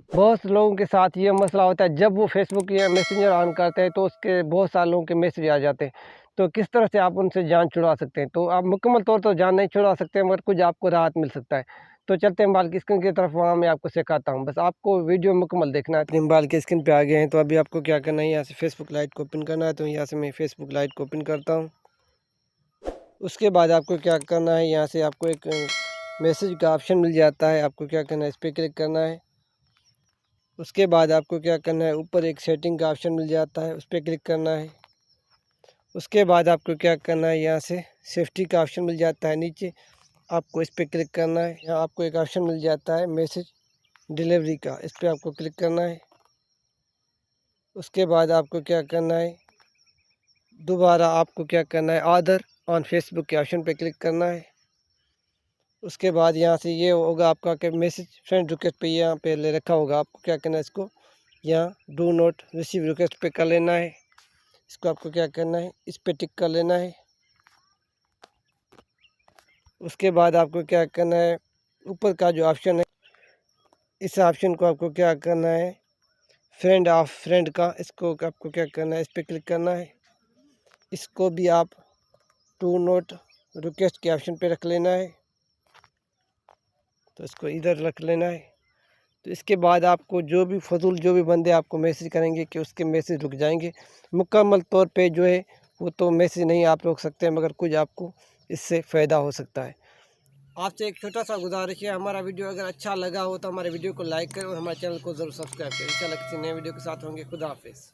बहुत से लोगों के साथ ये मसला होता है, जब वो फेसबुक या मैसेंजर ऑन करते हैं तो उसके बहुत सारे लोगों के मैसेज आ जाते हैं। तो किस तरह से आप उनसे जान छुड़वा सकते हैं? तो आप मुकम्मल तौर तो जान नहीं छुड़वा सकते, मगर कुछ आपको राहत मिल सकता है। तो चलते हैं मोबाइल की स्क्रीन की तरफ, वहाँ मैं आपको सिखाता हूँ। बस आपको वीडियो मुकम्मल देखना है। अपनी मोबाइल की स्क्रीन पे आ गए हैं, तो अभी आपको क्या करना है, यहाँ से फेसबुक लाइट को ओपन करना है। तो यहाँ से मैं फेसबुक लाइट को ओपन करता हूँ। उसके बाद आपको क्या करना है, यहाँ से आपको एक मैसेज का ऑप्शन मिल जाता है। आपको क्या करना है, इस पर क्लिक करना है। उसके बाद आपको क्या करना है, ऊपर एक सेटिंग का ऑप्शन मिल जाता है, उस पर क्लिक करना है। उसके बाद आपको क्या करना है, यहाँ से सेफ्टी का ऑप्शन मिल जाता है नीचे, आपको इस पर क्लिक करना है। यहाँ आपको एक ऑप्शन मिल जाता है मैसेज डिलीवरी का, इस पर आपको क्लिक करना है। उसके बाद आपको क्या करना है, दोबारा आपको क्या करना है, आदर ऑन फेसबुक के ऑप्शन पे क्लिक करना है। उसके बाद यहाँ से ये होगा आपका कि मैसेज फ्रेंड रिक्वेस्ट पे यहाँ पे ले रखा होगा। आपको क्या करना है, इसको यहाँ डू नॉट रिसीव रिक्वेस्ट पे कर लेना है। इसको आपको क्या करना है, इस पे टिक कर लेना है। उसके बाद आपको क्या करना है, ऊपर का जो ऑप्शन है, इस ऑप्शन को आपको क्या करना है, फ्रेंड ऑफ फ्रेंड का, इसको आपको क्या करना है, इस पर क्लिक करना है। इसको भी आप टू नोट रिक्वेस्ट के ऑप्शन पे रख लेना है, तो इसको इधर रख लेना है। तो इसके बाद आपको जो भी फजूल जो भी बंदे आपको मैसेज करेंगे कि उसके मैसेज रुक जाएंगे। मुकम्मल तौर पे जो है वो तो मैसेज नहीं आप रोक सकते, मगर कुछ आपको इससे फ़ायदा हो सकता है। आपसे एक छोटा सा गुजारिश है, हमारा वीडियो अगर अच्छा लगा हो तो हमारे वीडियो को लाइक करें और हमारे चैनल को ज़रूर सब्सक्राइब करें। इंशाल्लाह किसी नए वीडियो के साथ होंगे। खुदा हाफिज़।